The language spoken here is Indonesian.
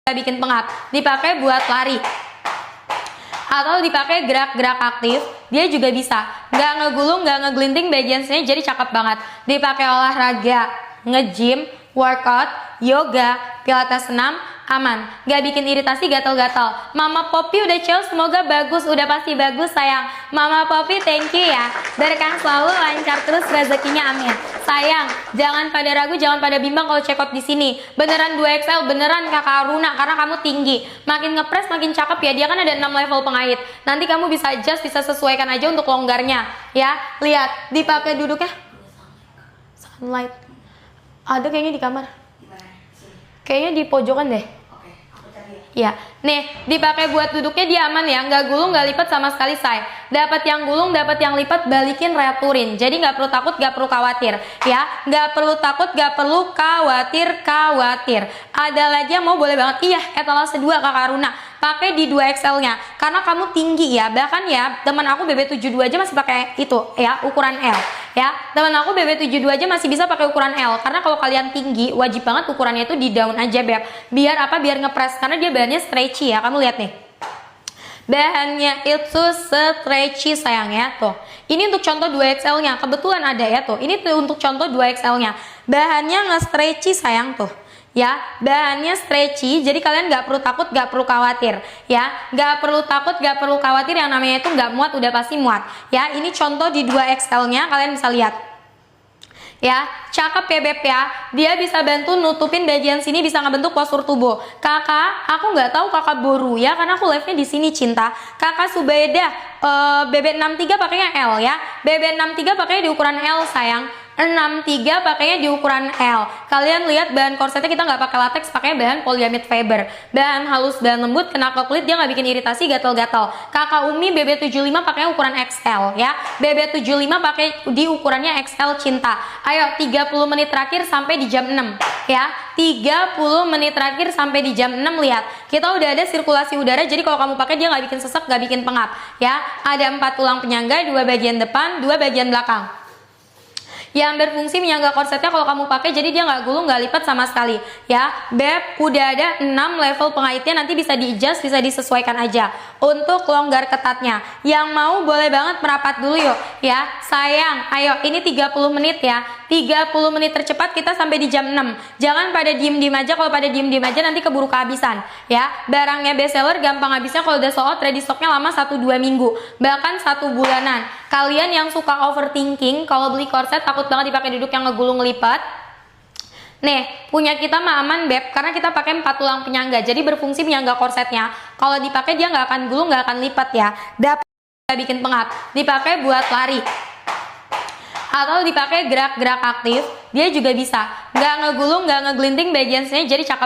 nggak bikin pengap, dipakai buat lari atau dipakai gerak-gerak aktif, dia juga bisa. Nggak ngegulung, nggak ngegelinting bagian sini, jadi cakep banget. Dipakai olahraga, nge-gym, workout, yoga, pilates senam, aman. Nggak bikin iritasi, gatal-gatal. Mama Poppy udah chill, semoga bagus, udah pasti bagus sayang. Mama Poppy thank you ya. Berkah selalu, lancar terus rezekinya, amin. Sayang, jangan pada ragu, jangan pada bimbang kalau check out di sini. Beneran 2XL, beneran Kakak Aruna karena kamu tinggi. Makin ngepres makin cakep ya. Dia kan ada 6 level pengait. Nanti kamu bisa adjust, bisa sesuaikan aja untuk longgarnya ya. Lihat, dipakai duduknya. Sunlight. Ada kayaknya di kamar. Kayaknya di pojokan deh. Ya, nih dipakai buat duduknya dia aman ya, nggak gulung, nggak lipat sama sekali say. Dapat yang gulung, dapat yang lipat, balikin returin. Jadi nggak perlu takut, nggak perlu khawatir ya, nggak perlu takut, nggak perlu khawatir. Ada lagi yang mau, boleh banget. Iya, etalase 2 Kakak Aruna. Pakai di 2XL nya karena kamu tinggi ya. Bahkan ya teman aku BB72 aja masih pakai itu ya, ukuran L ya. Teman aku BB72 aja masih bisa pakai ukuran L karena kalau kalian tinggi wajib banget ukurannya itu di down aja beb. Biar apa? Biar ngepres karena dia bahannya stretchy ya. Kamu lihat nih. Bahannya itu stretchy sayang ya. Tuh. Ini untuk contoh 2XL nya. Kebetulan ada ya tuh. Ini tuh untuk contoh 2XL nya. Bahannya nge-stretchy sayang tuh. Ya, bahannya stretchy, jadi kalian nggak perlu takut, nggak perlu khawatir, ya, nggak perlu takut, nggak perlu khawatir, yang namanya itu nggak muat, udah pasti muat, ya. Ini contoh di 2XL-nya, kalian bisa lihat, ya, cakep ya beb ya. Dia bisa bantu nutupin bagian sini, bisa ngebentuk postur tubuh. Kakak, aku nggak tahu kakak boru ya, karena aku live-nya di sini cinta. Kakak Subaidah, BB63 pakainya L ya, BB63 pakainya di ukuran L sayang. 63 pakainya di ukuran L. Kalian lihat bahan korsetnya kita nggak pakai latex, pakai bahan polyamide fiber. Bahan halus, bahan lembut, kena ke kulit dia nggak bikin iritasi, gatal-gatal. Kakak Umi BB75 pakai ukuran XL ya. BB75 pakai di ukurannya XL cinta. Ayo 30 menit terakhir sampai di jam 6 ya. 30 menit terakhir sampai di jam 6 lihat. Kita udah ada sirkulasi udara, jadi kalau kamu pakai dia nggak bikin sesek, nggak bikin pengap ya. Ada 4 tulang penyangga, 2 bagian depan, 2 bagian belakang. Yang berfungsi menyangga korsetnya kalau kamu pakai, jadi dia nggak gulung, nggak lipat sama sekali ya. Beb, udah ada 6 level pengaitnya, nanti bisa di-adjust, bisa disesuaikan aja untuk longgar ketatnya. Yang mau boleh banget merapat dulu yuk ya. Sayang, ayo ini 30 menit ya. 30 menit tercepat kita sampai di jam 6. Jangan pada diem-diem aja, kalau pada diem-diem aja nanti keburu kehabisan ya. Barangnya bestseller gampang habisnya, kalau udah sold out ready stocknya lama 1-2 minggu, bahkan 1 bulanan. Kalian yang suka overthinking kalau beli korset takut banget dipakai duduk yang ngegulung lipat, nih punya kita mah aman beb, karena kita pakai 4 tulang penyangga, jadi berfungsi menyangga korsetnya. Kalau dipakai dia nggak akan gulung, nggak akan lipat ya. Dapat bikin pengap, dipakai buat lari atau dipakai gerak-gerak aktif, dia juga bisa. Nggak ngegulung, nggak ngegelinting bagian sini, jadi cakep.